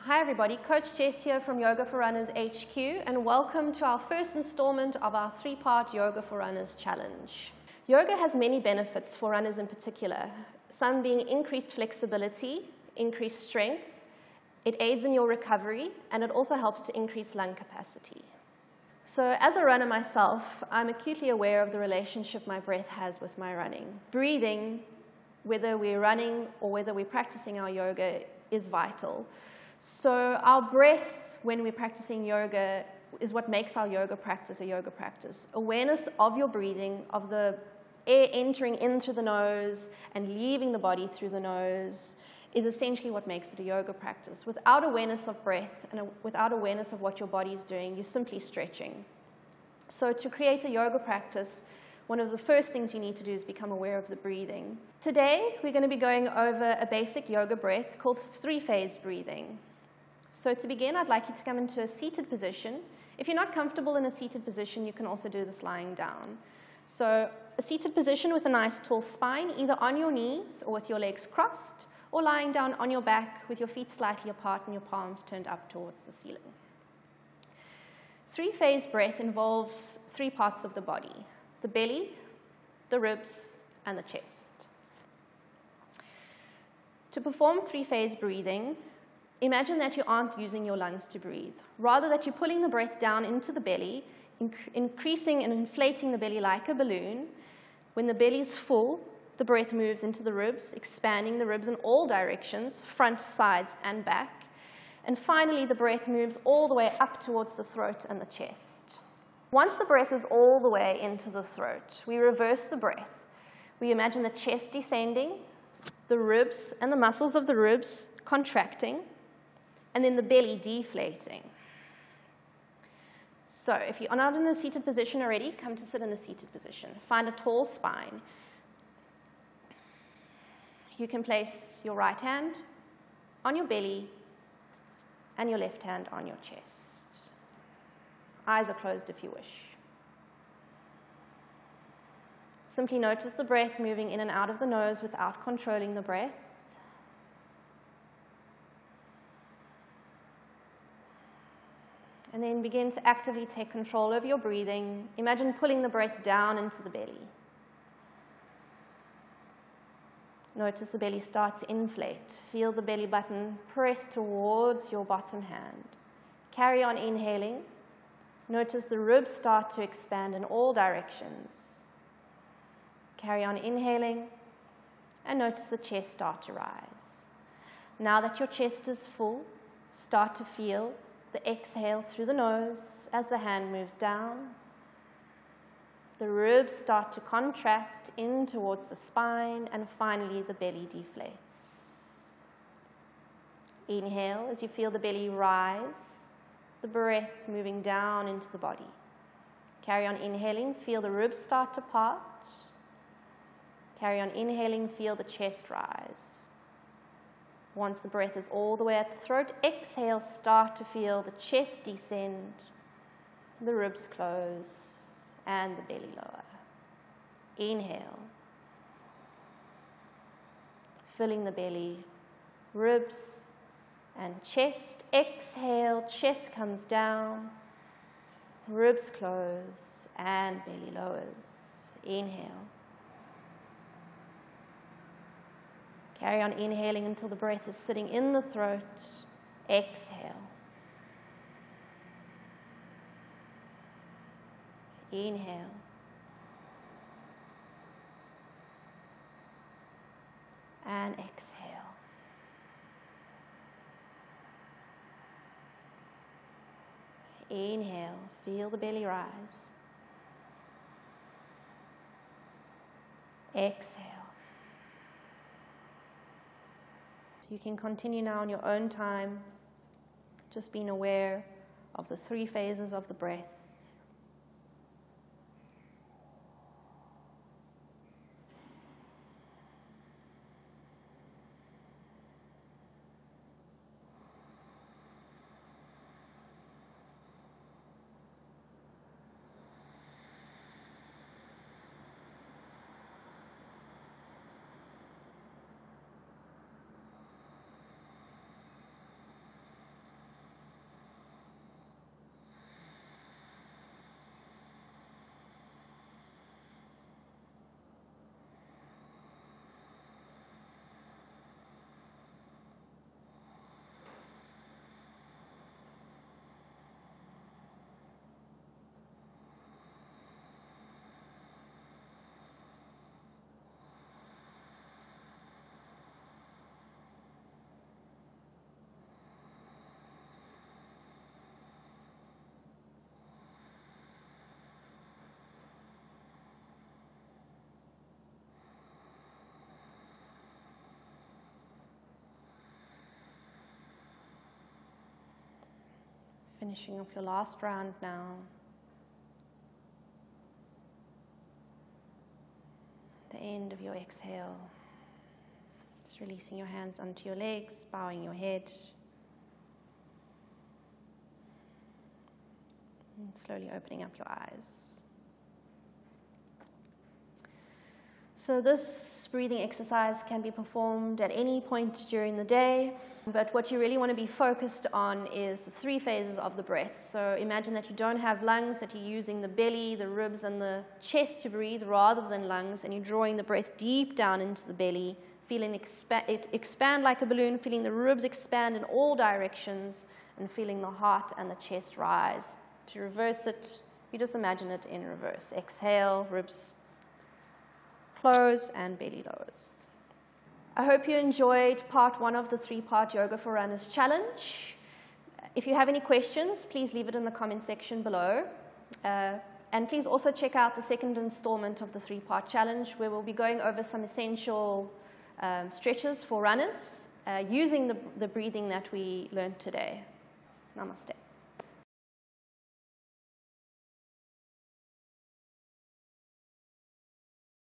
Hi everybody, Coach Jess here from Yoga for Runners HQ, and welcome to our first installment of our three-part Yoga for Runners challenge. Yoga has many benefits for runners in particular, some being increased flexibility, increased strength, it aids in your recovery, and it also helps to increase lung capacity. So as a runner myself, I'm acutely aware of the relationship my breath has with my running. Breathing, whether we're running or whether we're practicing our yoga, is vital. So our breath when we're practicing yoga is what makes our yoga practice a yoga practice. Awareness of your breathing, of the air entering in through the nose and leaving the body through the nose, is essentially what makes it a yoga practice. Without awareness of breath and without awareness of what your body is doing, you're simply stretching. So to create a yoga practice, one of the first things you need to do is become aware of the breathing. Today, we're going to be going over a basic yoga breath called three-phase breathing. So to begin, I'd like you to come into a seated position. If you're not comfortable in a seated position, you can also do this lying down. So a seated position with a nice tall spine, either on your knees or with your legs crossed, or lying down on your back with your feet slightly apart and your palms turned up towards the ceiling. Three-phase breath involves three parts of the body: the belly, the ribs, and the chest. To perform three-phase breathing, imagine that you aren't using your lungs to breathe. Rather, that you're pulling the breath down into the belly, increasing and inflating the belly like a balloon. When the belly is full, the breath moves into the ribs, expanding the ribs in all directions, front, sides, and back. And finally, the breath moves all the way up towards the throat and the chest. Once the breath is all the way into the throat, we reverse the breath. We imagine the chest descending, the ribs and the muscles of the ribs contracting, and then the belly deflating. So if you are not in a seated position already, come to sit in a seated position. Find a tall spine. You can place your right hand on your belly and your left hand on your chest. Eyes are closed if you wish. Simply notice the breath moving in and out of the nose without controlling the breath. And then begin to actively take control over your breathing. Imagine pulling the breath down into the belly. Notice the belly start to inflate. Feel the belly button press towards your bottom hand. Carry on inhaling. Notice the ribs start to expand in all directions. Carry on inhaling, and notice the chest start to rise. Now that your chest is full, start to feel the exhale through the nose as the hand moves down. The ribs start to contract in towards the spine, and finally the belly deflates. Inhale as you feel the belly rise, the breath moving down into the body. Carry on inhaling, feel the ribs start to part. Carry on inhaling, feel the chest rise. Once the breath is all the way at the throat, exhale, start to feel the chest descend, the ribs close, and the belly lower. Inhale, filling the belly, ribs, and chest. Exhale, chest comes down, ribs close, and belly lowers. Inhale. Carry on inhaling until the breath is sitting in the throat. Exhale. Inhale. And exhale. Inhale, feel the belly rise. Exhale. You can continue now on your own time, just being aware of the three phases of the breath. Finishing off your last round now. At the end of your exhale, just releasing your hands onto your legs, bowing your head. And slowly opening up your eyes. So this breathing exercise can be performed at any point during the day, but what you really want to be focused on is the 3 phases of the breath. So imagine that you don't have lungs, that you're using the belly, the ribs, and the chest to breathe rather than lungs, and you're drawing the breath deep down into the belly, feeling it expand like a balloon, feeling the ribs expand in all directions, and feeling the heart and the chest rise. To reverse it, you just imagine it in reverse. Exhale, ribs close, and belly lowers. I hope you enjoyed part 1 of the 3-part Yoga for Runners challenge. If you have any questions, please leave it in the comment section below. And please also check out the second installment of the 3-part challenge, where we'll be going over some essential stretches for runners using the breathing that we learned today. Namaste.